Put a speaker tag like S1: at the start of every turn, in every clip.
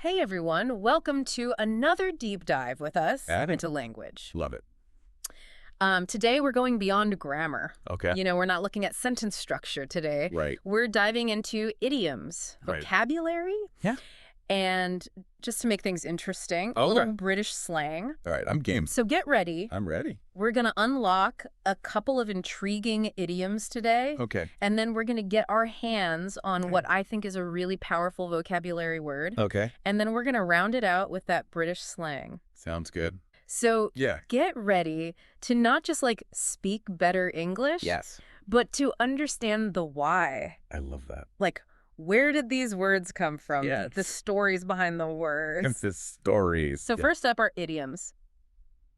S1: Hey everyone, welcome to another deep dive with us into language.
S2: Love it.
S1: Today we're going beyond grammar.
S2: Okay.
S1: We're not looking at sentence structure today.
S2: Right.
S1: We're diving into idioms, vocabulary.
S2: Yeah.
S1: And just to make things interesting, a
S2: Okay.
S1: little British slang.
S2: All right, I'm game.
S1: So get ready.
S2: I'm ready.
S1: We're going to unlock a couple of intriguing idioms today.
S2: Okay.
S1: And then we're going to get our hands on what I think is a really powerful vocabulary word.
S2: Okay.
S1: And then we're going to round it out with that British slang.
S2: Sounds good.
S1: So
S2: Yeah.
S1: get ready to not just speak better English,
S2: Yes.
S1: but to understand the why.
S2: I love that.
S1: Where did these words come from?
S2: Yes.
S1: The stories behind the words.
S2: It's the stories.
S1: So first up are idioms.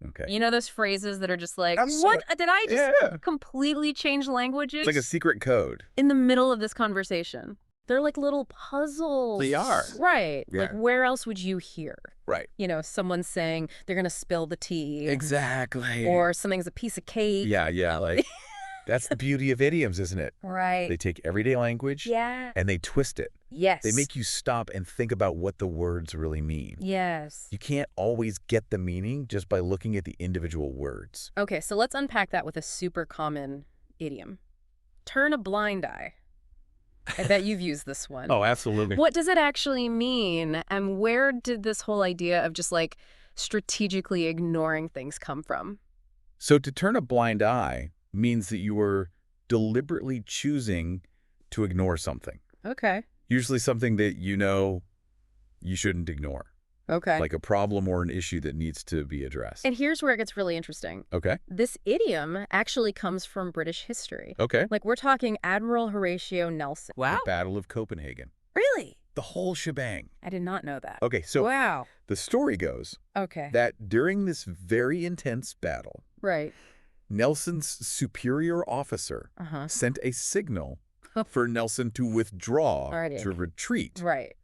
S2: Okay.
S1: You know those phrases that are just like,
S2: I'm
S1: what? Did I just
S2: Yeah.
S1: completely change languages?
S2: It's like a secret code.
S1: in the middle of this conversation. They're like little puzzles.
S2: They are.
S1: Right.
S2: Yeah.
S1: Like, where else would you hear?
S2: Right.
S1: Someone saying they're going to spill the tea.
S2: Exactly.
S1: Or something's a piece of cake.
S2: Yeah. Like, that's the beauty of idioms, isn't it?
S1: Right.
S2: They take everyday language
S1: Yeah.
S2: and they twist it.
S1: Yes.
S2: They make you stop and think about what the words really mean.
S1: Yes.
S2: You can't always get the meaning just by looking at the individual words.
S1: Okay, so let's unpack that with a super common idiom. Turn a blind eye. I bet you've used this one.
S2: Oh, absolutely.
S1: What does it actually mean? And where did this whole idea of just strategically ignoring things come from?
S2: So to turn a blind eye means that you are deliberately choosing to ignore something.
S1: Okay.
S2: Usually something that you shouldn't ignore,
S1: Okay.
S2: like a problem or an issue that needs to be addressed.
S1: And here's where it gets really interesting.
S2: Okay.
S1: This idiom actually comes from British history.
S2: Okay.
S1: We're talking Admiral Horatio Nelson.
S2: The Battle of Copenhagen.
S1: Really?
S2: The whole shebang.
S1: I did not know that.
S2: Okay, so
S1: Wow.
S2: the story goes
S1: Okay.
S2: that during this very intense battle,
S1: Right.
S2: Nelson's superior officer
S1: Uh-huh.
S2: sent a signal for Nelson to withdraw,
S1: Alrighty.
S2: to retreat.
S1: Right.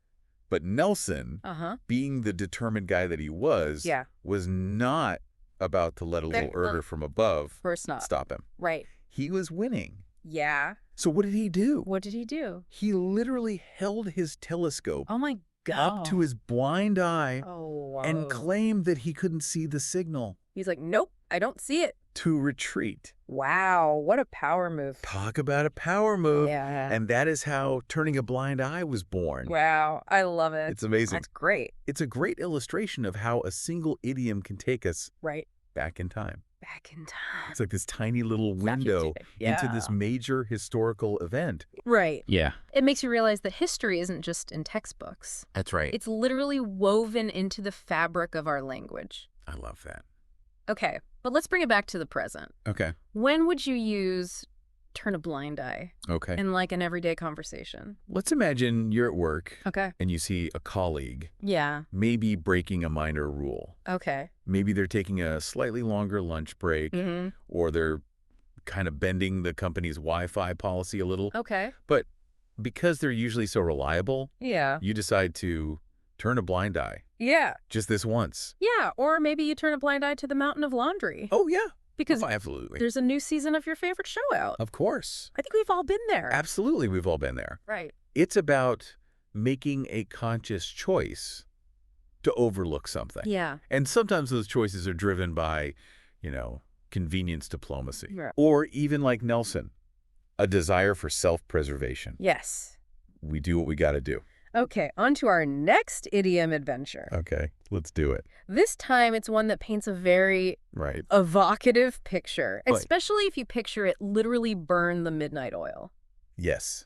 S2: But Nelson,
S1: Uh-huh.
S2: being the determined guy that he was,
S1: Yeah.
S2: was not about to let a little order from above
S1: Of course not.
S2: stop him.
S1: Right.
S2: He was winning.
S1: Yeah.
S2: So what did he do?
S1: What did he do?
S2: He literally held his telescope
S1: Oh my God.
S2: up to his blind eye
S1: Oh,
S2: and claimed that he couldn't see the signal
S1: He's like, nope, I don't see it.
S2: to retreat.
S1: Wow, what a power move.
S2: Talk about a power move.
S1: Yeah.
S2: And that is how turning a blind eye was born.
S1: Wow, I love it.
S2: It's amazing.
S1: That's great.
S2: It's a great illustration of how a single idiom can take us
S1: Right.
S2: back in time.
S1: Back in time.
S2: It's like this tiny little window into this major historical event.
S1: Right.
S2: Yeah.
S1: It makes you realize that history isn't just in textbooks.
S2: That's right.
S1: It's literally woven into the fabric of our language.
S2: I love that.
S1: Okay, but let's bring it back to the present.
S2: Okay.
S1: When would you use turn a blind eye
S2: Okay.
S1: in an everyday conversation?
S2: Let's imagine you're at work
S1: Okay.
S2: and you see a colleague
S1: Yeah.
S2: maybe breaking a minor rule.
S1: Okay.
S2: Maybe they're taking a slightly longer lunch break
S1: Mm-hmm.
S2: or they're kind of bending the company's Wi-Fi policy a little.
S1: Okay.
S2: But because they're usually so reliable,
S1: Yeah.
S2: you decide to turn a blind eye
S1: Yeah.
S2: just this once.
S1: Yeah, or maybe you turn a blind eye to the mountain of laundry.
S2: Oh, yeah.
S1: Because
S2: Oh, absolutely.
S1: there's a new season of your favorite show out.
S2: Of course.
S1: I think we've all been there.
S2: Absolutely. We've all been there.
S1: Right.
S2: It's about making a conscious choice to overlook something.
S1: Yeah.
S2: And sometimes those choices are driven by, convenience diplomacy.
S1: Right.
S2: Or even like Nelson, a desire for self-preservation.
S1: Yes.
S2: We do what we got to do.
S1: Okay, on to our next idiom adventure.
S2: Okay, let's do it.
S1: This time it's one that paints a very
S2: Right.
S1: evocative picture,
S2: Right.
S1: especially if you picture it literally burn the midnight oil.
S2: Yes.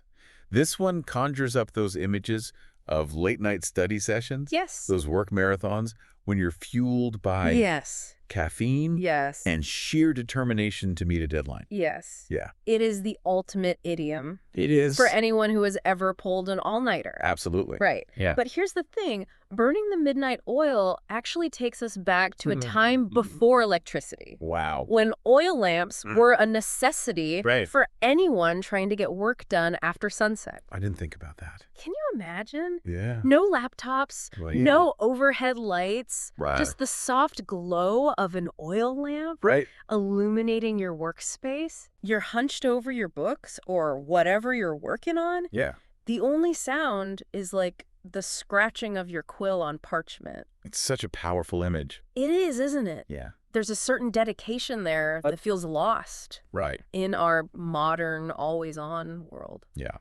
S2: This one conjures up those images of late-night study sessions.
S1: Yes.
S2: Those work marathons when you're fueled by
S1: Yes.
S2: caffeine
S1: Yes.
S2: and sheer determination to meet a deadline.
S1: Yes.
S2: Yeah.
S1: It is the ultimate idiom
S2: It is.
S1: for anyone who has ever pulled an all-nighter.
S2: Absolutely.
S1: Right.
S2: Yeah.
S1: But here's the thing. Burning the midnight oil actually takes us back to a time before electricity,
S2: Wow.
S1: when oil lamps were a necessity
S2: Right.
S1: for anyone trying to get work done after sunset.
S2: I didn't think about that.
S1: Can you imagine?
S2: Yeah.
S1: No laptops,
S2: Well,
S1: no overhead lights,
S2: Right.
S1: just the soft glow of an oil lamp
S2: Right.
S1: illuminating your workspace. You're hunched over your books or whatever you're working on.
S2: Yeah.
S1: The only sound is the scratching of your quill on parchment.
S2: It's such a powerful image.
S1: It is, isn't it?
S2: Yeah.
S1: There's a certain dedication there that feels lost
S2: Right.
S1: in our modern, always-on world.
S2: Yeah.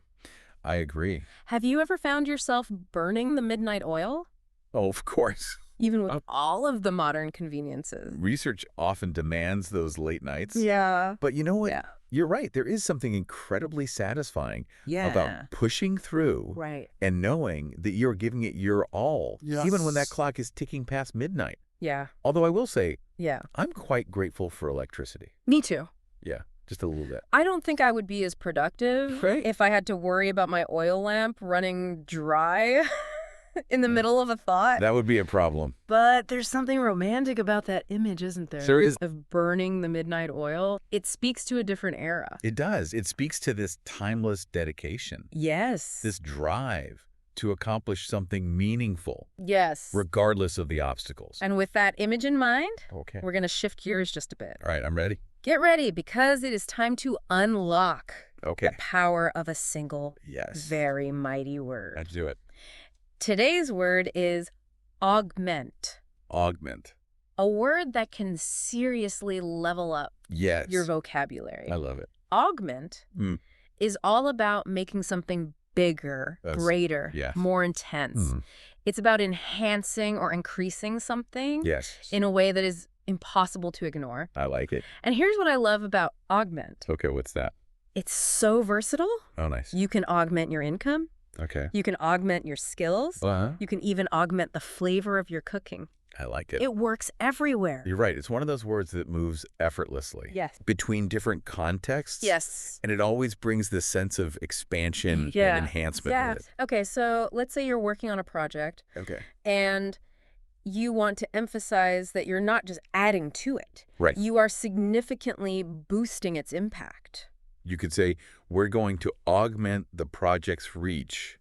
S2: I agree.
S1: Have you ever found yourself burning the midnight oil?
S2: Oh, of course.
S1: Even with all of the modern conveniences.
S2: Research often demands those late nights.
S1: Yeah.
S2: But you know what?
S1: Yeah.
S2: You're right. There is something incredibly satisfying
S1: Yeah.
S2: about pushing through
S1: Right.
S2: and knowing that you're giving it your all,
S3: Yes.
S2: even when that clock is ticking past midnight.
S1: Yeah.
S2: Although I will say,
S1: Yeah.
S2: I'm quite grateful for electricity.
S1: Me too.
S2: Yeah, just a little bit.
S1: I don't think I would be as productive
S2: Right.
S1: if I had to worry about my oil lamp running dry in the middle of a thought.
S2: That would be a problem.
S1: But there's something romantic about that image, isn't there?
S2: There is.
S1: Of burning the midnight oil. It speaks to a different era.
S2: It does. It speaks to this timeless dedication,
S1: Yes.
S2: this drive to accomplish something meaningful,
S1: Yes.
S2: regardless of the obstacles.
S1: And with that image in mind,
S2: Okay.
S1: we're going to shift gears just a bit.
S2: All right, I'm ready.
S1: Get ready, because it is time to unlock
S2: Okay.
S1: the power of a single,
S2: Yes.
S1: very mighty word.
S2: Let's do it.
S1: Today's word is augment.
S2: Augment.
S1: A word that can seriously level up
S2: Yes.
S1: your vocabulary.
S2: I love it.
S1: Augment
S2: Mm.
S1: is all about making something bigger,
S2: That's-
S1: greater,
S2: yeah.
S1: more intense.
S2: Mm.
S1: It's about enhancing or increasing something
S2: Yes.
S1: in a way that is impossible to ignore.
S2: I like it.
S1: And here's what I love about augment.
S2: Okay, what's that?
S1: It's so versatile.
S2: Oh, nice.
S1: You can augment your income.
S2: Okay.
S1: You can augment your skills.
S2: Uh-huh.
S1: You can even augment the flavor of your cooking.
S2: I like it.
S1: It works everywhere.
S2: You're right. It's one of those words that moves effortlessly
S1: Yes.
S2: between different contexts.
S1: Yes.
S2: And it always brings this sense of expansion
S1: Yeah.
S2: and enhancement
S1: Yeah.
S2: with
S1: Okay, so let's say you're working on a project
S2: it. Okay.
S1: and you want to emphasize that you're not just adding to it.
S2: Right.
S1: You are significantly boosting its impact.
S2: You could say, we're going to augment the project's reach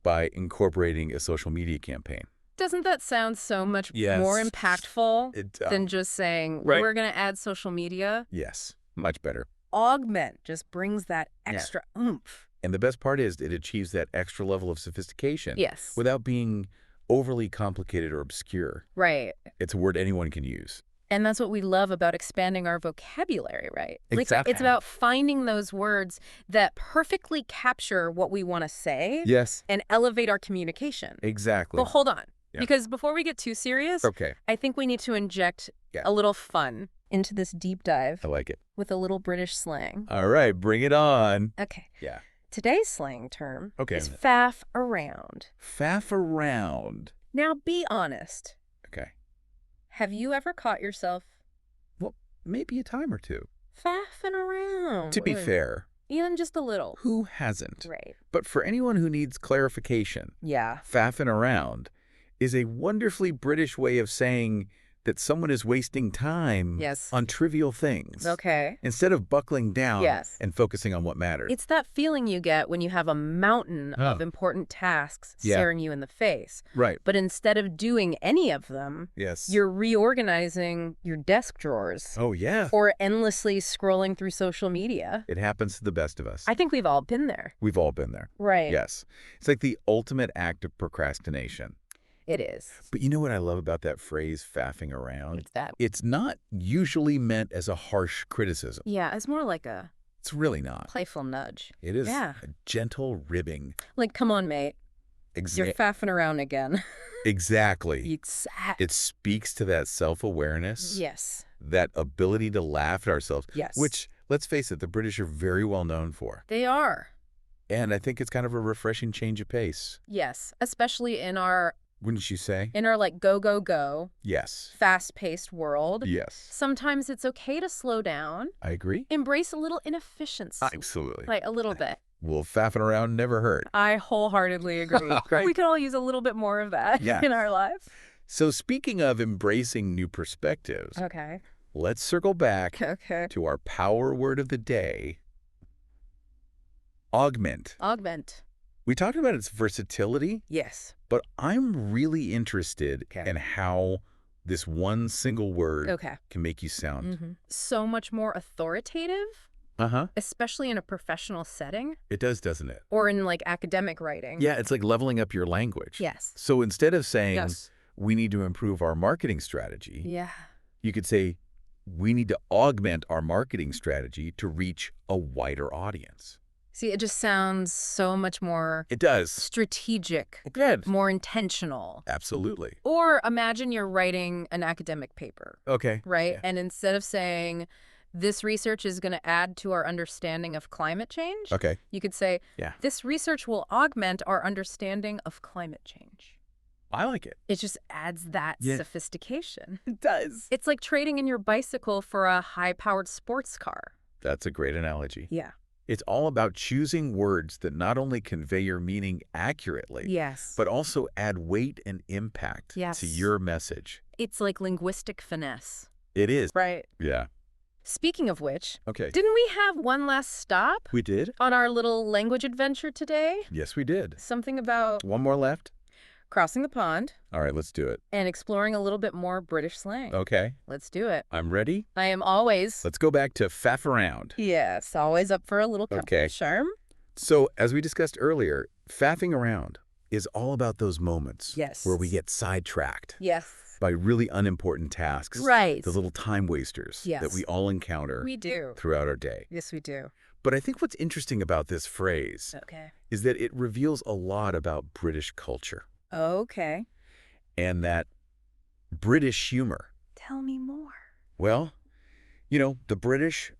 S2: by incorporating a social media campaign.
S1: Doesn't that sound so much
S2: Yes.
S1: more impactful
S2: It
S1: than just saying,
S2: Right.
S1: we're going to add social media?
S2: Yes, much better.
S1: Augment just brings that
S2: Yeah.
S1: extra oomph.
S2: And the best part is it achieves that extra level of sophistication
S1: Yes.
S2: without being overly complicated or obscure.
S1: Right.
S2: It's a word anyone can use.
S1: And that's what we love about expanding our vocabulary, right?
S2: Exactly.
S1: It's about finding those words that perfectly capture what we want to say
S2: Yes,
S1: and elevate our communication.
S2: exactly.
S1: But hold on,
S2: Yeah.
S1: because before we get too serious,
S2: Okay,
S1: I think we need to inject
S2: Yeah.
S1: a little fun into this deep dive
S2: I like it.
S1: with a little British slang.
S2: All right, bring it on.
S1: Okay.
S2: Yeah.
S1: Today's slang term
S2: Okay.
S1: is faff around.
S2: Faff around.
S1: Now, be honest.
S2: Okay.
S1: Have you ever caught yourself
S2: Well, maybe a time or two.
S1: faffing around?
S2: To be
S1: Or
S2: fair,
S1: even just a little.
S2: who hasn't?
S1: Right.
S2: But for anyone who needs clarification,
S1: Yeah.
S2: faffing around is a wonderfully British way of saying that someone is wasting time
S1: Yes.
S2: on trivial things
S1: Okay.
S2: instead of buckling down
S1: Yes.
S2: and focusing on what matters.
S1: It's that feeling you get when you have a mountain of
S2: Oh.
S1: important tasks
S2: Yeah.
S1: staring you in the face.
S2: Right.
S1: But instead of doing any of them,
S2: Yes.
S1: you're reorganizing your desk drawers
S2: Oh, yeah.
S1: or endlessly scrolling through social media.
S2: It happens to the best of us.
S1: I think we've all been there.
S2: We've all been there.
S1: Right.
S2: Yes. It's like the ultimate act of procrastination.
S1: It is.
S2: But you know what I love about that phrase, faffing around?
S1: It's that.
S2: It's not usually meant as a harsh criticism.
S1: Yeah, it's more like a
S2: It's really not.
S1: playful nudge.
S2: It is
S1: Yeah.
S2: a gentle ribbing.
S1: Like, come on, mate. You're faffing around again.
S2: Exactly.
S1: Exactly.
S2: It speaks to that self-awareness,
S1: Yes.
S2: that ability to laugh at ourselves,
S1: Yes.
S2: which, let's face it, the British are very well known for.
S1: They are.
S2: And I think it's kind of a refreshing change of pace,
S1: Yes. Especially in our
S2: wouldn't you say?
S1: like go, go, go,
S2: Yes.
S1: fast-paced world.
S2: Yes.
S1: Sometimes it's okay to slow down,
S2: I agree.
S1: embrace a little inefficiency.
S2: Absolutely.
S1: Like a little bit.
S2: Well, faffing around never hurt.
S1: I wholeheartedly agree.
S2: Right.
S1: We could all use a little bit more of that
S2: Yeah.
S1: in our lives.
S2: So speaking of embracing new perspectives,
S1: Okay.
S2: let's circle back
S1: Okay.
S2: to our power word of the day, augment.
S1: Augment.
S2: We talked about its versatility,
S1: Yes.
S2: but I'm really interested
S1: Okay.
S2: in how this one single word
S1: Okay.
S2: can make you sound.
S1: So much more authoritative
S2: Uh-huh.
S1: especially in a professional setting
S2: It does, doesn't it?
S1: or in like academic writing.
S2: Yeah, it's like leveling up your language.
S1: Yes.
S2: So instead of saying,
S1: Yes.
S2: we need to improve our marketing strategy,
S1: Yeah.
S2: you could say, we need to augment our marketing strategy to reach a wider audience.
S1: See, it just sounds so much more
S2: It does.
S1: strategic,
S2: Good.
S1: more intentional.
S2: Absolutely.
S1: Or imagine you're writing an academic paper,
S2: Okay.
S1: right?
S2: Yeah.
S1: And instead of saying, this research is going to add to our understanding of climate change,
S2: Okay.
S1: you could say,
S2: Yeah.
S1: this research will augment our understanding of climate change.
S2: I like it.
S1: It just adds that sophistication.
S2: It does.
S1: It's like trading in your bicycle for a high-powered sports car.
S2: That's a great analogy.
S1: Yeah.
S2: It's all about choosing words that not only convey your meaning accurately,
S1: Yes.
S2: but also add weight and impact
S1: Yes.
S2: to your message.
S1: It's like linguistic finesse.
S2: It is.
S1: Right.
S2: Yeah.
S1: Speaking of which,
S2: Okay.
S1: didn't we have one last stop
S2: We did?
S1: on our little language adventure today?
S2: Yes, we did.
S1: Something about
S2: One more left?
S1: crossing the pond
S2: All right, let's do it.
S1: and exploring a little bit more British slang.
S2: Okay.
S1: Let's do it.
S2: I'm ready.
S1: I am always,
S2: Let's go back to faff around.
S1: yes, always up for a little
S2: Okay.
S1: charm.
S2: So, as we discussed earlier, faffing around is all about those moments
S1: Yes.
S2: where we get sidetracked
S1: Yes.
S2: by really unimportant tasks.
S1: Right.
S2: The little time wasters
S1: Yes.
S2: that we all encounter
S1: We do.
S2: throughout our day.
S1: Yes, we do.
S2: But I think what's interesting about this phrase
S1: Okay.
S2: is that it reveals a lot about British culture
S1: Okay.
S2: and that British humor.
S1: Tell me more.
S2: Well, you know, the British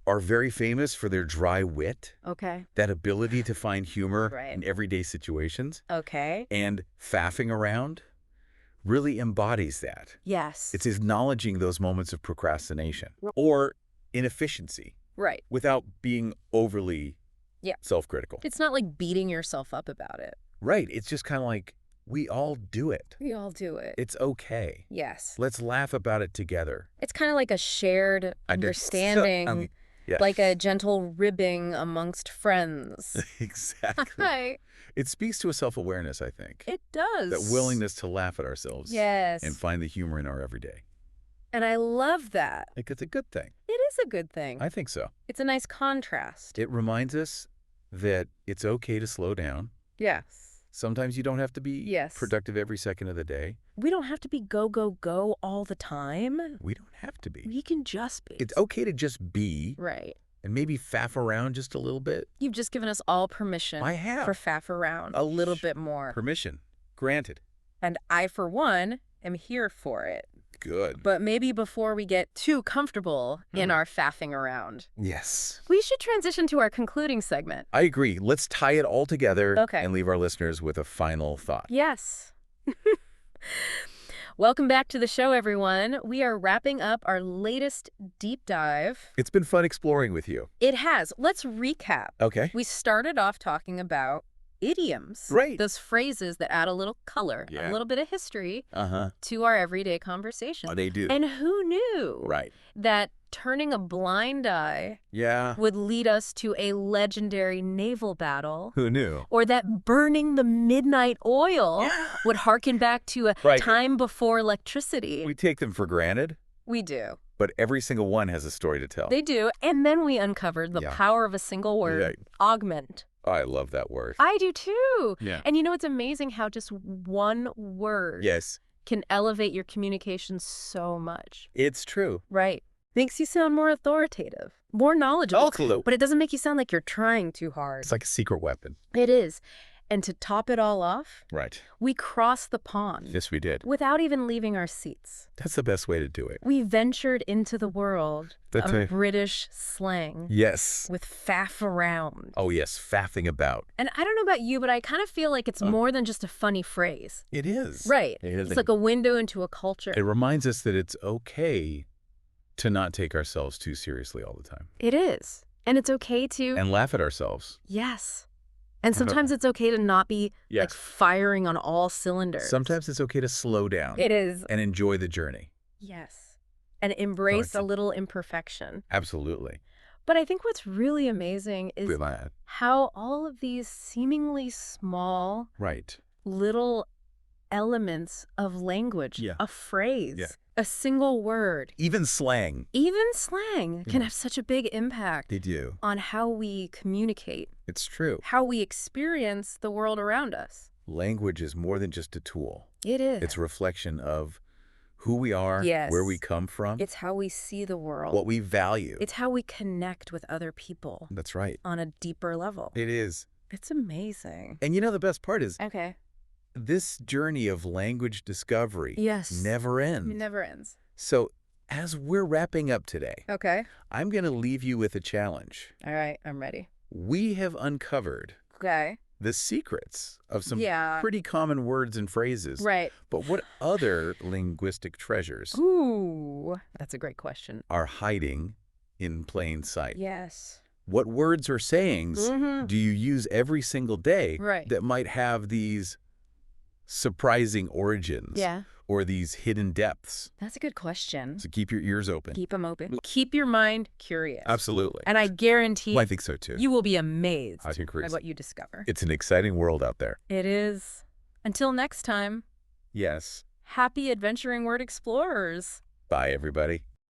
S2: are very famous for their dry wit,
S1: Okay.
S2: that ability to find humor
S1: Right.
S2: in everyday situations,
S1: Okay.
S2: and faffing around really embodies that.
S1: Yes.
S2: It's acknowledging those moments of procrastination or inefficiency
S1: right.
S2: without being overly
S1: Yeah.
S2: self-critical.
S1: It's not like beating yourself up about it.
S2: Right. It's just kind of like, we all do it.
S1: We all do it.
S2: It's okay.
S1: Yes.
S2: Let's laugh about it together.
S1: It's kind of like a shared understanding,
S2: Yeah.
S1: like a gentle ribbing amongst friends.
S2: Exactly.
S1: Right.
S2: It speaks to a self-awareness, I think.
S1: It does.
S2: That willingness to laugh at ourselves.
S1: Yes.
S2: And find the humor in our everyday.
S1: And I love that.
S2: Like, it's a good thing.
S1: It is a good thing.
S2: I think so.
S1: It's a nice contrast.
S2: It reminds us that it's okay to slow down.
S1: Yes.
S2: Sometimes you don't have to be
S1: Yes.
S2: productive every second of the day.
S1: We don't have to be go, go, go all the time.
S2: We don't have to be.
S1: We can just be.
S2: It's okay to just be
S1: Right.
S2: and maybe faff around just a little bit.
S1: You've just given us all permission
S2: I have.
S1: for faff around a little bit more.
S2: Permission. Granted.
S1: And I, for one, am here for it.
S2: Good.
S1: But maybe before we get too comfortable in our faffing around,
S2: Yes.
S1: we should transition to our concluding segment.
S2: I agree. Let's tie it all together
S1: Okay.
S2: and leave our listeners with a final thought.
S1: Yes. Welcome back to the show, everyone. We are wrapping up our latest deep dive.
S2: It's been fun exploring with you.
S1: It has. Let's recap.
S2: Okay.
S1: We started off talking about idioms.
S2: Right.
S1: Those phrases that add a little color,
S2: Yeah.
S1: a little bit of history
S2: Uh-huh.
S1: to our everyday conversation.
S2: They do.
S1: And who knew
S2: Right.
S1: that turning a blind eye
S2: Yeah.
S1: would lead us to a legendary naval battle,
S2: Who knew?
S1: or that burning the midnight oil would harken back to a
S2: Right.
S1: time before electricity.
S2: We take them for granted,
S1: We do.
S2: but every single one has a story to tell.
S1: They do. And then we uncovered the
S2: Yeah.
S1: power of a single word,
S2: Right.
S1: augment.
S2: I love that word.
S1: I do too.
S2: Yeah.
S1: And you know, it's amazing how just one word
S2: Yes,
S1: can elevate your communication so much.
S2: it's true.
S1: Right. Makes you sound more authoritative, more knowledgeable.
S2: Absolutely.
S1: But it doesn't make you sound like you're trying too hard.
S2: It's like a secret weapon.
S1: It is. And to top it all off,
S2: Right.
S1: we crossed the pond
S2: Yes, we did.
S1: without even leaving our seats.
S2: That's the best way to do it.
S1: We ventured into the world
S2: That's
S1: of
S2: right.
S1: British slang
S2: Yes.
S1: with faff around.
S2: Oh, yes. Faffing about.
S1: And I don't know about you, but I kind of feel like it's more than just a funny phrase.
S2: It is.
S1: Right.
S2: It is.
S1: It's like a window into a culture.
S2: It reminds us that it's okay to not take ourselves too seriously all the time.
S1: It is. And it's okay to...
S2: And laugh at ourselves.
S1: Yes. And sometimes it's okay to not be
S2: Yes.
S1: like firing on all cylinders.
S2: Sometimes it's okay to slow down
S1: It is.
S2: and enjoy the journey.
S1: Yes. And embrace
S2: I
S1: a
S2: like
S1: little imperfection.
S2: Absolutely.
S1: But I think what's really amazing is
S2: With that.
S1: how all of these seemingly small
S2: Right.
S1: little elements of language,
S2: Yeah.
S1: a phrase,
S2: Yeah.
S1: a single word.
S2: Even slang.
S1: Even slang can have such a big impact
S2: They do.
S1: on how we communicate,
S2: It's true.
S1: how we experience the world around us.
S2: Language is more than just a tool.
S1: It is.
S2: It's a reflection of who we are,
S1: Yes.
S2: where we come from,
S1: It's how we see the world.
S2: what we value.
S1: It's how we connect with other people
S2: That's right.
S1: on a deeper level.
S2: It is.
S1: It's amazing.
S2: And you know the best part is
S1: Okay.
S2: this journey of language discovery
S1: Yes.
S2: never ends.
S1: It never ends.
S2: So as we're wrapping up today,
S1: Okay.
S2: I'm going to leave you with a challenge.
S1: All right. I'm ready.
S2: We have uncovered
S1: Okay.
S2: the secrets of some
S1: Yeah.
S2: pretty common words and phrases.
S1: Right.
S2: But what other linguistic treasures
S1: Ooh. That's a great question.
S2: are hiding in plain sight?
S1: Yes.
S2: What words or sayings do you use every single day
S1: Right.
S2: that might have these surprising origins
S1: Yeah.
S2: or these hidden depths?
S1: That's a good question.
S2: So keep your ears open.
S1: Keep them open. Keep your mind curious.
S2: Absolutely.
S1: And I guarantee
S2: Well, I think so too.
S1: you will be amazed
S2: I think
S1: by what you discover.
S2: it's an exciting world out there.
S1: It is. Until next time,
S2: Yes.
S1: happy adventuring word explorers.
S2: Bye, everybody.